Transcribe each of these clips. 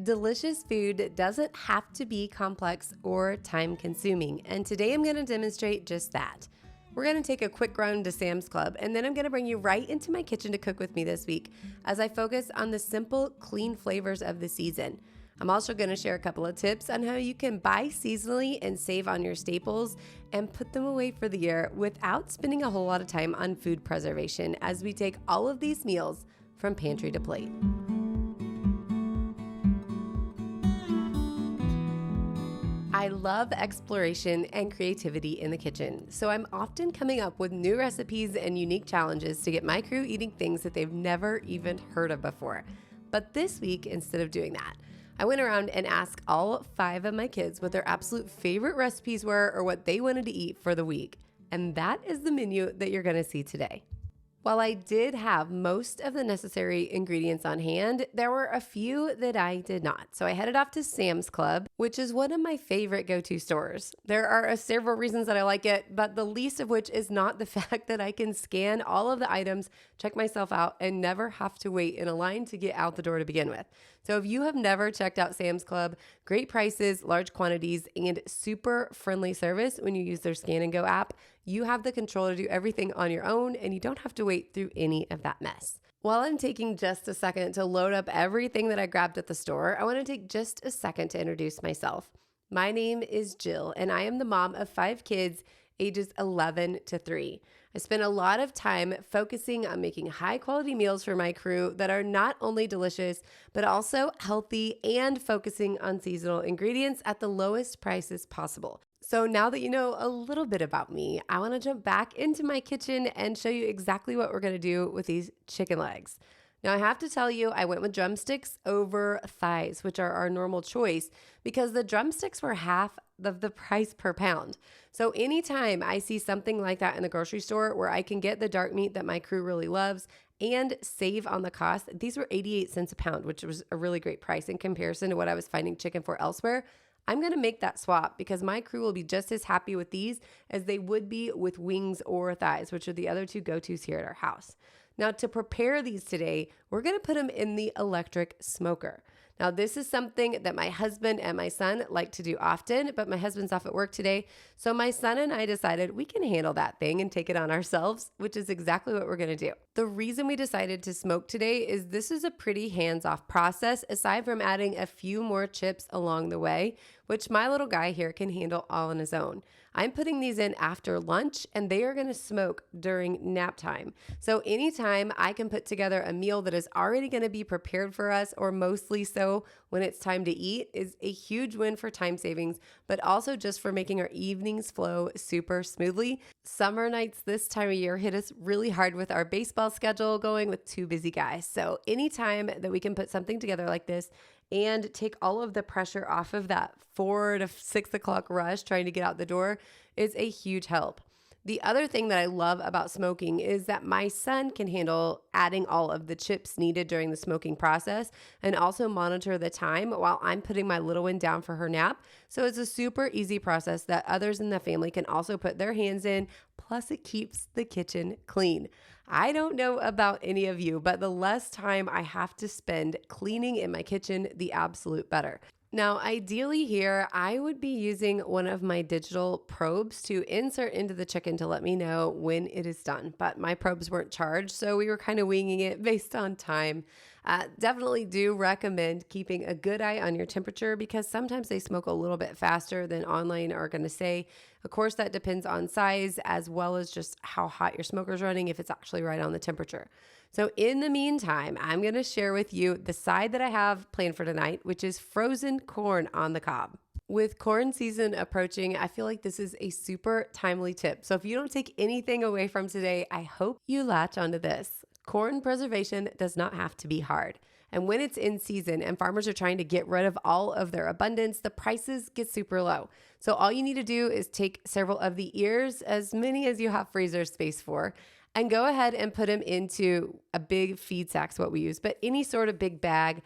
Delicious food doesn't have to be complex or time-consuming, and today I'm going to demonstrate just that. We're going to take a quick run to Sam's Club, and then I'm going to bring you right into my kitchen to cook with me this week as I focus on the simple, clean flavors of the season. I'm also going to share a couple of tips on how you can buy seasonally and save on your staples and put them away for the year without spending a whole lot of time on food preservation as we take all of these meals from pantry to plate. I love exploration and creativity in the kitchen, so I'm often coming up with new recipes and unique challenges to get my crew eating things that they've never even heard of before. But this week, instead of doing that, I went around and asked all 5 of my kids what their absolute favorite recipes were or what they wanted to eat for the week. And that is the menu that you're going to see today. While I did have most of the necessary ingredients on hand, there were a few that I did not. So I headed off to Sam's Club, which is one of my favorite go-to stores. There are several reasons that I like it, but the least of which is not the fact that I can scan all of the items, check myself out, and never have to wait in a line to get out the door to begin with. So if you have never checked out Sam's Club, great prices, large quantities, and super friendly service when you use their Scan and Go app, you have the control to do everything on your own and you don't have to wait through any of that mess. While I'm taking just a second to load up everything that I grabbed at the store, I want to take just a second to introduce myself. My name is Jill and I am the mom of 5 kids ages 11 to 3. I spend a lot of time focusing on making high quality meals for my crew that are not only delicious, but also healthy and focusing on seasonal ingredients at the lowest prices possible. So now that you know a little bit about me, I want to jump back into my kitchen and show you exactly what we're going to do with these chicken legs. Now, I have to tell you, I went with drumsticks over thighs, which are our normal choice, because the drumsticks were half of the price per pound. So anytime I see something like that in the grocery store where I can get the dark meat that my crew really loves and save on the cost, these were 88 cents a pound, which was a really great price in comparison to what I was finding chicken for elsewhere. I'm going to make that swap because my crew will be just as happy with these as they would be with wings or thighs, which are the other 2 go-tos here at our house. Now, to prepare these today, we're going to put them in the electric smoker. Now, this is something that my husband and my son like to do often, but my husband's off at work today. So my son and I decided we can handle that thing and take it on ourselves, which is exactly what we're going to do. The reason we decided to smoke today is this is a pretty hands-off process, aside from adding a few more chips along the way, which my little guy here can handle all on his own. I'm putting these in after lunch and they are going to smoke during nap time. So anytime I can put together a meal that is already going to be prepared for us, or mostly so when it's time to eat, is a huge win for time savings, but also just for making our evenings flow super smoothly. Summer nights this time of year hit us really hard with our baseball schedule going with 2 busy guys. So anytime that we can put something together like this and take all of the pressure off of that 4 to 6 o'clock rush trying to get out the door is a huge help. The other thing that I love about smoking is that my son can handle adding all of the chips needed during the smoking process and also monitor the time while I'm putting my little one down for her nap. So it's a super easy process that others in the family can also put their hands in. Plus, it keeps the kitchen clean. I don't know about any of you, but the less time I have to spend cleaning in my kitchen, the absolute better. Now, ideally here, I would be using one of my digital probes to insert into the chicken to let me know when it is done, but my probes weren't charged, so we were kind of winging it based on time. Definitely do recommend keeping a good eye on your temperature because sometimes they smoke a little bit faster than online are going to say. Of course, that depends on size as well as just how hot your smoker's running, if it's actually right on the temperature. So in the meantime, I'm going to share with you the side that I have planned for tonight, which is frozen corn on the cob. With corn season approaching, I feel like this is a super timely tip. So if you don't take anything away from today, I hope you latch onto this. Corn preservation does not have to be hard. And when it's in season and farmers are trying to get rid of all of their abundance, the prices get super low. So all you need to do is take several of the ears, as many as you have freezer space for, and go ahead and put them into a big feed sack's what we use, but any sort of big bag,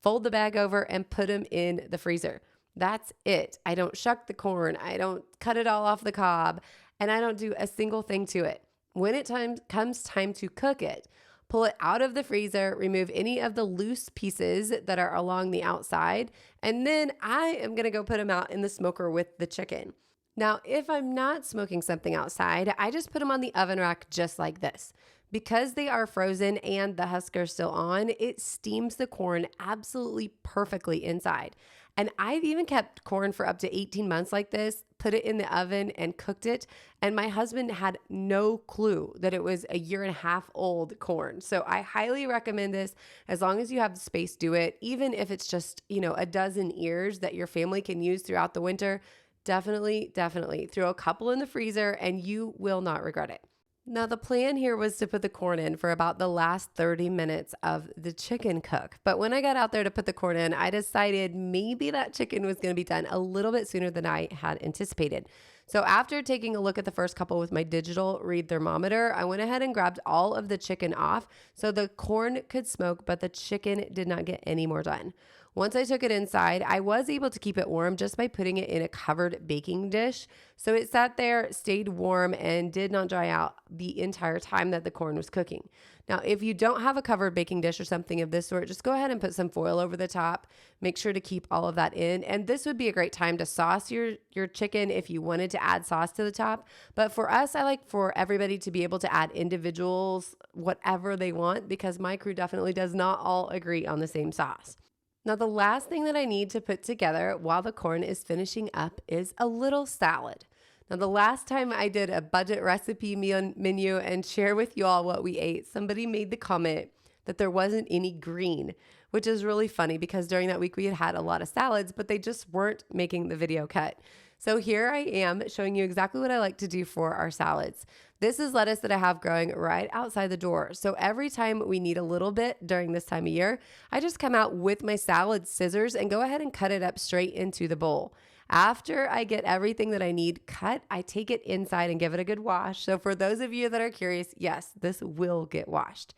fold the bag over and put them in the freezer. That's it. I don't shuck the corn. I don't cut it all off the cob, and I don't do a single thing to it. When it comes time to cook it, Pull it out of the freezer, remove any of the loose pieces that are along the outside, and then I am gonna go put them out in the smoker with the chicken. Now, if I'm not smoking something outside, I just put them on the oven rack just like this. Because they are frozen and the husk are still on, it steams the corn absolutely perfectly inside. And I've even kept corn for up to 18 months like this, put it in the oven and cooked it. And my husband had no clue that it was a year and a half old corn. So I highly recommend this. As long as you have the space, do it. Even if it's just, a dozen ears that your family can use throughout the winter, definitely throw a couple in the freezer and you will not regret it. Now, the plan here was to put the corn in for about the last 30 minutes of the chicken cook. But when I got out there to put the corn in, I decided maybe that chicken was going to be done a little bit sooner than I had anticipated. So after taking a look at the first couple with my digital read thermometer, I went ahead and grabbed all of the chicken off so the corn could smoke, but the chicken did not get any more done. Once I took it inside, I was able to keep it warm just by putting it in a covered baking dish. So it sat there, stayed warm, and did not dry out the entire time that the corn was cooking. Now, if you don't have a covered baking dish or something of this sort, just go ahead and put some foil over the top. Make sure to keep all of that in. And this would be a great time to sauce your chicken if you wanted to add sauce to the top. But for us, I like for everybody to be able to add individuals, whatever they want, because my crew definitely does not all agree on the same sauce. Now, the last thing that I need to put together while the corn is finishing up is a little salad. Now, the last time I did a budget recipe meal menu and share with you all what we ate, somebody made the comment that there wasn't any green, which is really funny because during that week we had had a lot of salads, but they just weren't making the video cut. So here I am showing you exactly what I like to do for our salads. This is lettuce that I have growing right outside the door. So every time we need a little bit during this time of year, I just come out with my salad scissors and go ahead and cut it up straight into the bowl. After I get everything that I need cut, I take it inside and give it a good wash. So for those of you that are curious, yes, this will get washed.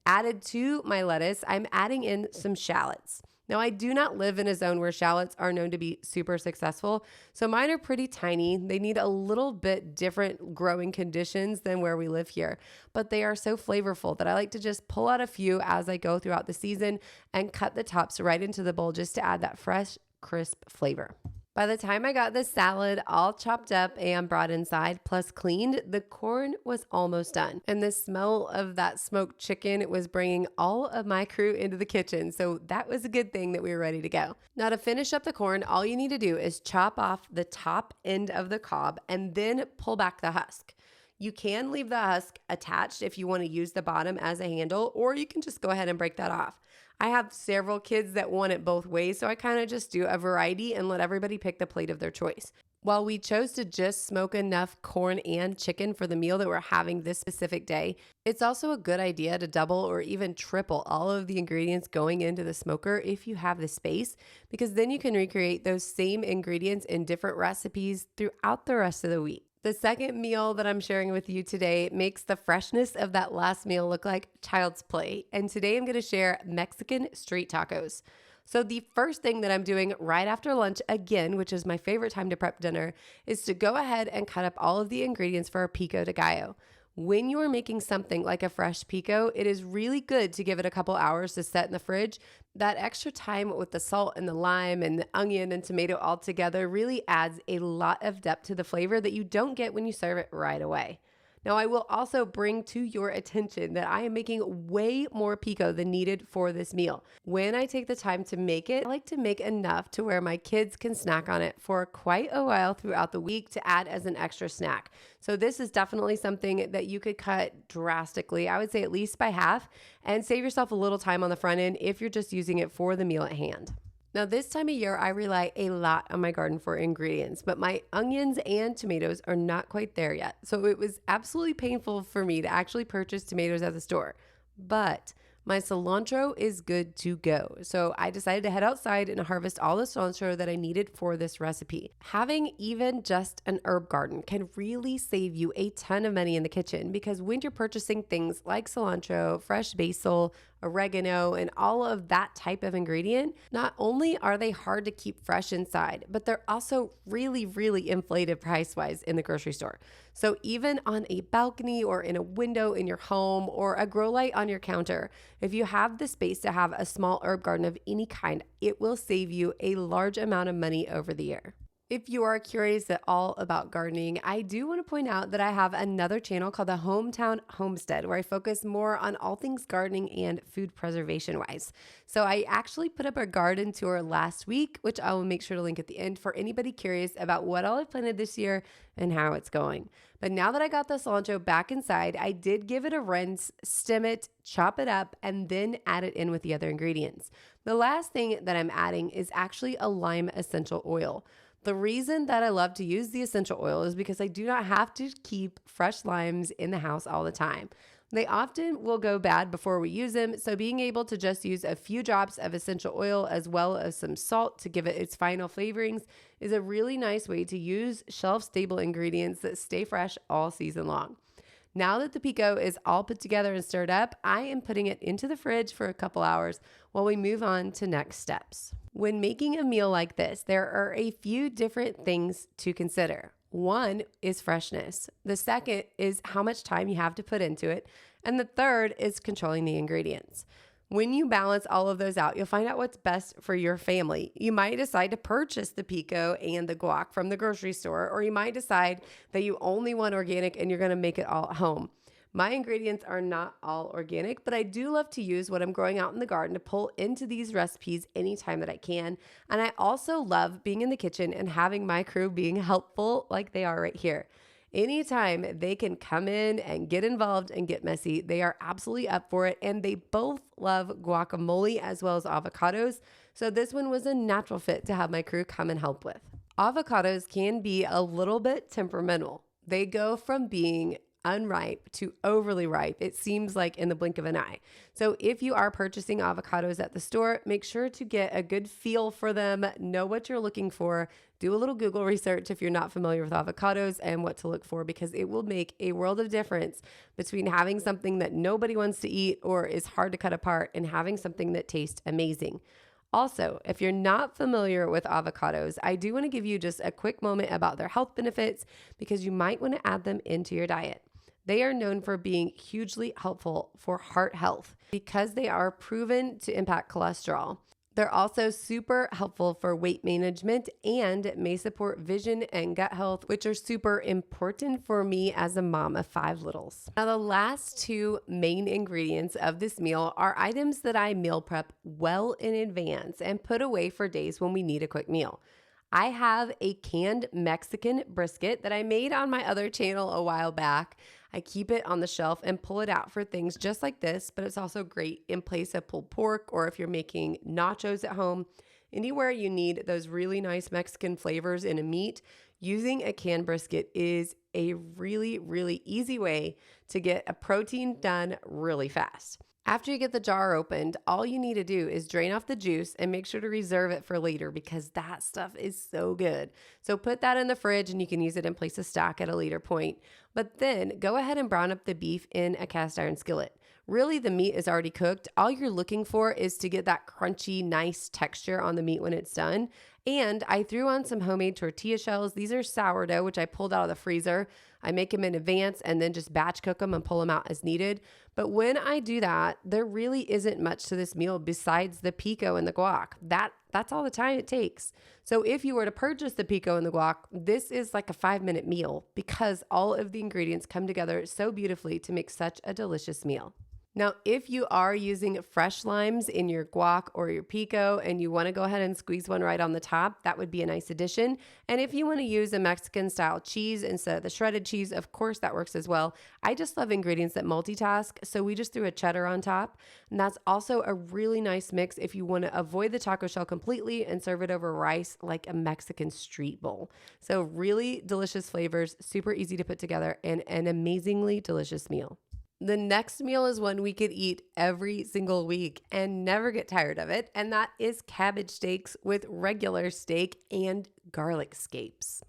Added to my lettuce, I'm adding in some shallots. Now, I do not live in a zone where shallots are known to be super successful, so mine are pretty tiny. They need a little bit different growing conditions than where we live here, but they are so flavorful that I like to just pull out a few as I go throughout the season and cut the tops right into the bowl just to add that fresh, crisp flavor. By the time I got this salad all chopped up and brought inside, plus cleaned, the corn was almost done. And the smell of that smoked chicken was bringing all of my crew into the kitchen. So that was a good thing that we were ready to go. Now, to finish up the corn, all you need to do is chop off the top end of the cob and then pull back the husk. You can leave the husk attached if you want to use the bottom as a handle, or you can just go ahead and break that off. I have several kids that want it both ways, so I kind of just do a variety and let everybody pick the plate of their choice. While we chose to just smoke enough corn and chicken for the meal that we're having this specific day, it's also a good idea to double or even triple all of the ingredients going into the smoker if you have the space, because then you can recreate those same ingredients in different recipes throughout the rest of the week. The second meal that I'm sharing with you today makes the freshness of that last meal look like child's play. And today I'm going to share Mexican street tacos. So the first thing that I'm doing right after lunch again, which is my favorite time to prep dinner, is to go ahead and cut up all of the ingredients for a pico de gallo. When you are making something like a fresh pico, it is really good to give it a couple hours to set in the fridge. That extra time with the salt and the lime and the onion and tomato all together really adds a lot of depth to the flavor that you don't get when you serve it right away. Now, I will also bring to your attention that I am making way more pico than needed for this meal. When I take the time to make it, I like to make enough to where my kids can snack on it for quite a while throughout the week to add as an extra snack. So this is definitely something that you could cut drastically, I would say at least by half, and save yourself a little time on the front end if you're just using it for the meal at hand. Now, this time of year, I rely a lot on my garden for ingredients, but my onions and tomatoes are not quite there yet. So it was absolutely painful for me to actually purchase tomatoes at the store. But my cilantro is good to go. So I decided to head outside and harvest all the cilantro that I needed for this recipe. Having even just an herb garden can really save you a ton of money in the kitchen, because when you're purchasing things like cilantro, fresh basil, oregano, and all of that type of ingredient, not only are they hard to keep fresh inside, but they're also really, really inflated price-wise in the grocery store. So even on a balcony or in a window in your home or a grow light on your counter, if you have the space to have a small herb garden of any kind, it will save you a large amount of money over the year. If you are curious at all about gardening, I do want to point out that I have another channel called the Hometown Homestead, where I focus more on all things gardening and food preservation wise. So I actually put up a garden tour last week, which I will make sure to link at the end for anybody curious about what all I've planted this year and how it's going. But now that I got the cilantro back inside, I did give it a rinse, stem it, chop it up, and then add it in with the other ingredients. The last thing that I'm adding is actually a lime essential oil. The reason that I love to use the essential oil is because I do not have to keep fresh limes in the house all the time. They often will go bad before we use them, so being able to just use a few drops of essential oil as well as some salt to give it its final flavorings is a really nice way to use shelf-stable ingredients that stay fresh all season long. Now that the pico is all put together and stirred up, I am putting it into the fridge for a couple hours while we move on to next steps. When making a meal like this, there are a few different things to consider. One is freshness. The second is how much time you have to put into it. And the third is controlling the ingredients. When you balance all of those out, you'll find out what's best for your family. You might decide to purchase the pico and the guac from the grocery store, or you might decide that you only want organic and you're going to make it all at home. My ingredients are not all organic, but I do love to use what I'm growing out in the garden to pull into these recipes anytime that I can. And I also love being in the kitchen and having my crew being helpful like they are right here. Anytime they can come in and get involved and get messy, they are absolutely up for it. And they both love guacamole as well as avocados. So this one was a natural fit to have my crew come and help with. Avocados can be a little bit temperamental. They go from being unripe to overly ripe, it seems like in the blink of an eye. So if you are purchasing avocados at the store, make sure to get a good feel for them, know what you're looking for, do a little Google research if you're not familiar with avocados and what to look for, because it will make a world of difference between having something that nobody wants to eat or is hard to cut apart and having something that tastes amazing. Also, if you're not familiar with avocados, I do want to give you just a quick moment about their health benefits because you might want to add them into your diet. They are known for being hugely helpful for heart health because they are proven to impact cholesterol. They're also super helpful for weight management and may support vision and gut health, which are super important for me as a mom of 5 littles. Now, the last 2 main ingredients of this meal are items that I meal prep well in advance and put away for days when we need a quick meal. I have a canned Mexican brisket that I made on my other channel a while back. I keep it on the shelf and pull it out for things just like this, but it's also great in place of pulled pork or if you're making nachos at home. Anywhere you need those really nice Mexican flavors in a meat, using a canned brisket is a really, really easy way to get a protein done really fast. After you get the jar opened, all you need to do is drain off the juice and make sure to reserve it for later because that stuff is so good. So put that in the fridge and you can use it in place of stock at a later point. But then go ahead and brown up the beef in a cast iron skillet. Really, the meat is already cooked. All you're looking for is to get that crunchy, nice texture on the meat when it's done. And I threw on some homemade tortilla shells. These are sourdough, which I pulled out of the freezer. I make them in advance and then just batch cook them and pull them out as needed. But when I do that, there really isn't much to this meal besides the pico and the guac. That's all the time it takes. So if you were to purchase the pico and the guac, this is like a 5-minute meal because all of the ingredients come together so beautifully to make such a delicious meal. Now, if you are using fresh limes in your guac or your pico and you want to go ahead and squeeze one right on the top, that would be a nice addition. And if you want to use a Mexican style cheese instead of the shredded cheese, of course that works as well. I just love ingredients that multitask, so we just threw a cheddar on top. And that's also a really nice mix if you want to avoid the taco shell completely and serve it over rice like a Mexican street bowl. So really delicious flavors, super easy to put together, and an amazingly delicious meal. The next meal is one we could eat every single week and never get tired of it, and that is cabbage steaks with regular steak and garlic scapes.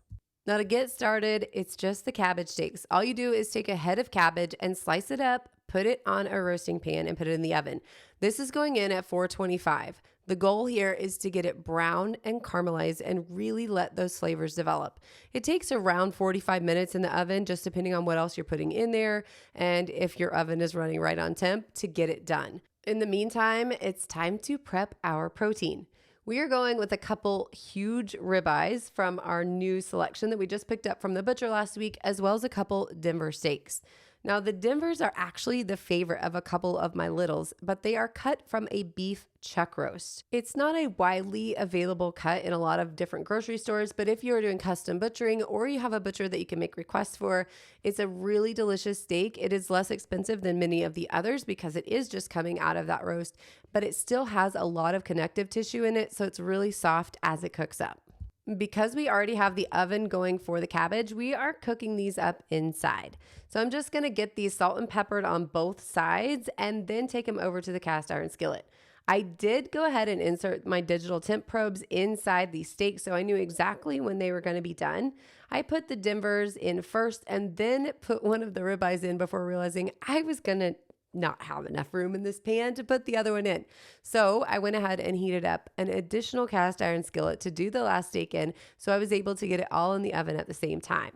Now to get started, it's just the cabbage steaks. All you do is take a head of cabbage and slice it up, put it on a roasting pan and put it in the oven. This is going in at 425. The goal here is to get it brown and caramelized and really let those flavors develop. It takes around 45 minutes in the oven, just depending on what else you're putting in there and if your oven is running right on temp to get it done. In the meantime, it's time to prep our protein. We are going with a couple huge ribeyes from our new selection that we just picked up from the butcher last week, as well as a couple Denver steaks. Now, the Denvers are actually the favorite of a couple of my littles, but they are cut from a beef chuck roast. It's not a widely available cut in a lot of different grocery stores, but if you're doing custom butchering or you have a butcher that you can make requests for, it's a really delicious steak. It is less expensive than many of the others because it is just coming out of that roast, but it still has a lot of connective tissue in it, so it's really soft as it cooks up. Because we already have the oven going for the cabbage, we are cooking these up inside. So I'm just going to get these salt and peppered on both sides and then take them over to the cast iron skillet. I did go ahead and insert my digital temp probes inside these steaks, so I knew exactly when they were going to be done. I put the Denvers in first and then put one of the ribeyes in before realizing I was going to not have enough room in this pan to put the other one in. So I went ahead and heated up an additional cast iron skillet to do the last steak in, so I was able to get it all in the oven at the same time.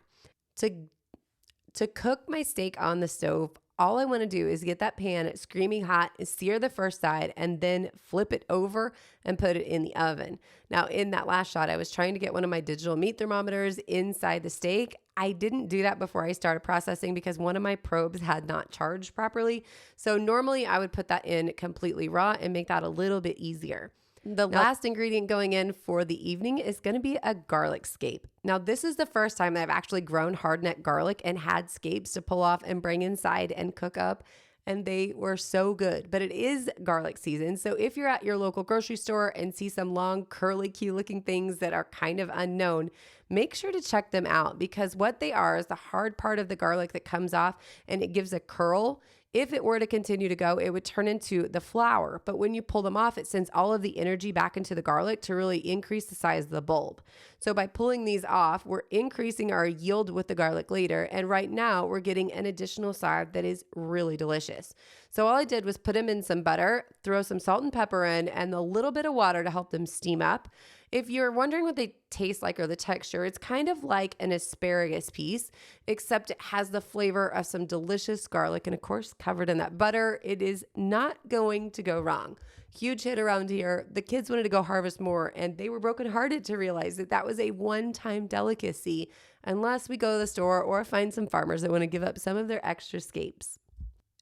To cook my steak on the stove, all I want to do is get that pan screaming hot, sear the first side, and then flip it over and put it in the oven. Now, in that last shot, I was trying to get one of my digital meat thermometers inside the steak. I didn't do that before I started processing because one of my probes had not charged properly. So normally I would put that in completely raw and make that a little bit easier. The last ingredient going in for the evening is going to be a garlic scape. Now, this is the first time that I've actually grown hard-neck garlic and had scapes to pull off and bring inside and cook up, and they were so good. But it is garlic season, so if you're at your local grocery store and see some long, curly, cute-looking things that are kind of unknown, make sure to check them out because what they are is the hard part of the garlic that comes off and it gives a curl. If it were to continue to go, it would turn into the flour. But when you pull them off, it sends all of the energy back into the garlic to really increase the size of the bulb. So by pulling these off, we're increasing our yield with the garlic later. And right now we're getting an additional side that is really delicious. So all I did was put them in some butter, throw some salt and pepper in, and a little bit of water to help them steam up. If you're wondering what they taste like or the texture, it's kind of like an asparagus piece, except it has the flavor of some delicious garlic and of course covered in that butter. It is not going to go wrong. Huge hit around here. The kids wanted to go harvest more and they were brokenhearted to realize that that was a one-time delicacy unless we go to the store or find some farmers that want to give up some of their extra scapes.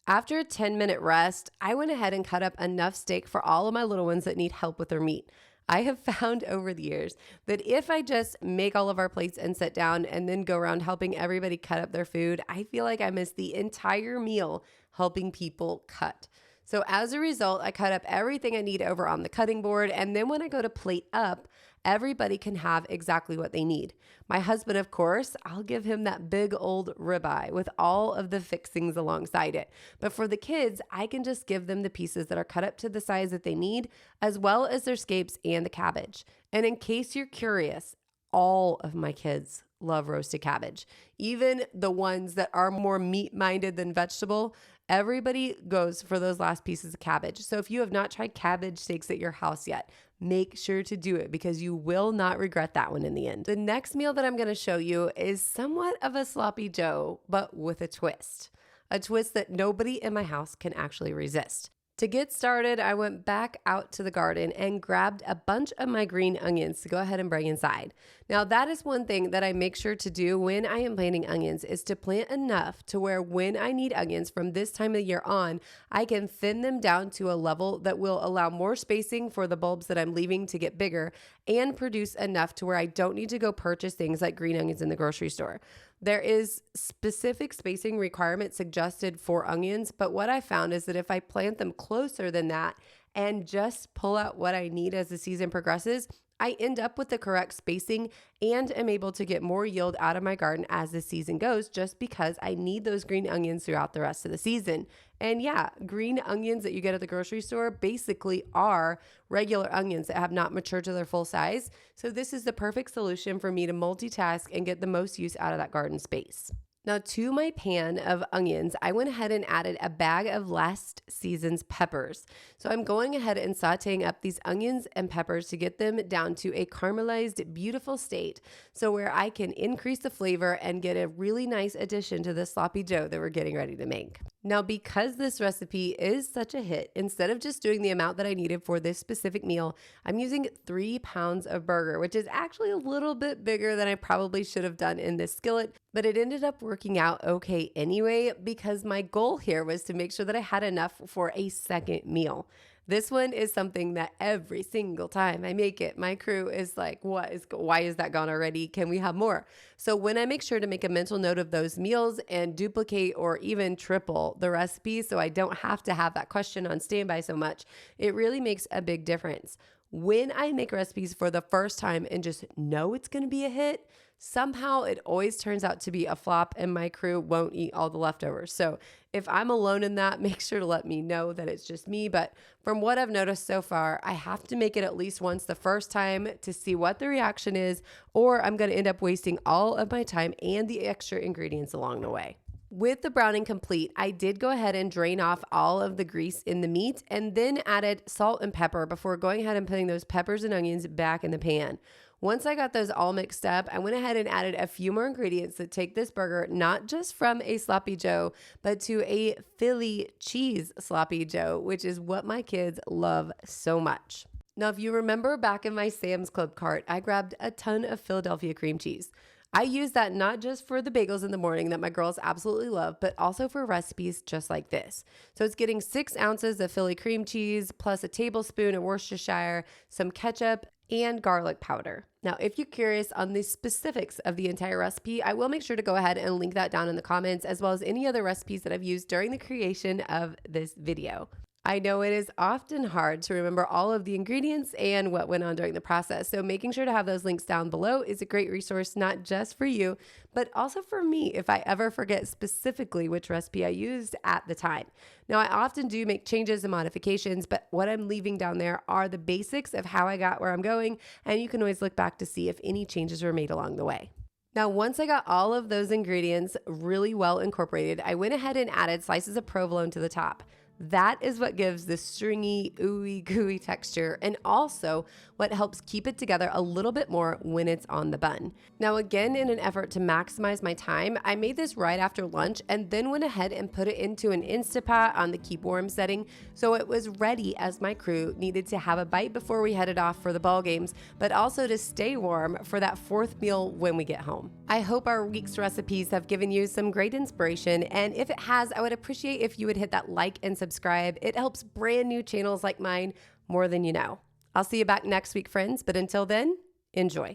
After a 10-minute rest, I went ahead and cut up enough steak for all of my little ones that need help with their meat. I have found over the years that if I just make all of our plates and sit down and then go around helping everybody cut up their food, I feel like I miss the entire meal helping people cut. So as a result, I cut up everything I need over on the cutting board. And then when I go to plate up, everybody can have exactly what they need. My husband, of course, I'll give him that big old ribeye with all of the fixings alongside it. But for the kids, I can just give them the pieces that are cut up to the size that they need, as well as their scapes and the cabbage. And in case you're curious, all of my kids love roasted cabbage. Even the ones that are more meat-minded than vegetable, everybody goes for those last pieces of cabbage. So if you have not tried cabbage steaks at your house yet, make sure to do it because you will not regret that one in the end. The next meal that I'm going to show you is somewhat of a sloppy Joe, but with a twist that nobody in my house can actually resist. To get started, I went back out to the garden and grabbed a bunch of my green onions to go ahead and bring inside. Now, that is one thing that I make sure to do when I am planting onions is to plant enough to where when I need onions from this time of year on, I can thin them down to a level that will allow more spacing for the bulbs that I'm leaving to get bigger and produce enough to where I don't need to go purchase things like green onions in the grocery store. There is specific spacing requirements suggested for onions, but what I found is that if I plant them closer than that and just pull out what I need as the season progresses, I end up with the correct spacing and am able to get more yield out of my garden as the season goes just because I need those green onions throughout the rest of the season. And yeah, green onions that you get at the grocery store basically are regular onions that have not matured to their full size. So this is the perfect solution for me to multitask and get the most use out of that garden space. Now, to my pan of onions, I went ahead and added a bag of last season's peppers. So I'm going ahead and sauteing up these onions and peppers to get them down to a caramelized, beautiful state. So where I can increase the flavor and get a really nice addition to the sloppy joe that we're getting ready to make. Now, because this recipe is such a hit, instead of just doing the amount that I needed for this specific meal, I'm using 3 pounds of burger, which is actually a little bit bigger than I probably should have done in this skillet, but it ended up working out okay anyway, because my goal here was to make sure that I had enough for a second meal. This one is something that every single time I make it, my crew is like, why is that gone already? Can we have more? So when I make sure to make a mental note of those meals and duplicate or even triple the recipe so I don't have to have that question on standby so much, it really makes a big difference. When I make recipes for the first time and just know it's going to be a hit, somehow it always turns out to be a flop and my crew won't eat all the leftovers. So if I'm alone in that, make sure to let me know that it's just me. But from what I've noticed so far, I have to make it at least once the first time to see what the reaction is, or I'm going to end up wasting all of my time and the extra ingredients along the way. With the browning complete, I did go ahead and drain off all of the grease in the meat and then added salt and pepper before going ahead and putting those peppers and onions back in the pan. Once I got those all mixed up, I went ahead and added a few more ingredients that take this burger not just from a sloppy joe, but to a Philly cheese sloppy joe, which is what my kids love so much. Now, if you remember back in my Sam's Club cart, I grabbed a ton of Philadelphia cream cheese. I use that not just for the bagels in the morning that my girls absolutely love, but also for recipes just like this. So it's getting 6 ounces of Philly cream cheese, plus a tablespoon of Worcestershire, some ketchup, and garlic powder. Now, if you're curious on the specifics of the entire recipe, I will make sure to go ahead and link that down in the comments, as well as any other recipes that I've used during the creation of this video. I know it is often hard to remember all of the ingredients and what went on during the process, so making sure to have those links down below is a great resource, not just for you, but also for me if I ever forget specifically which recipe I used at the time. Now, I often do make changes and modifications, but what I'm leaving down there are the basics of how I got where I'm going, and you can always look back to see if any changes were made along the way. Now, once I got all of those ingredients really well incorporated, I went ahead and added slices of provolone to the top. That is what gives this stringy, ooey gooey texture, and also what helps keep it together a little bit more when it's on the bun. Now, again, in an effort to maximize my time, I made this right after lunch and then went ahead and put it into an Instapot on the keep warm setting, so it was ready as my crew needed to have a bite before we headed off for the ball games, but also to stay warm for that fourth meal when we get home. I hope our week's recipes have given you some great inspiration, and if it has, I would appreciate if you would hit that like and subscribe. It helps brand new channels like mine more than you know. I'll see you back next week, friends, but until then, enjoy.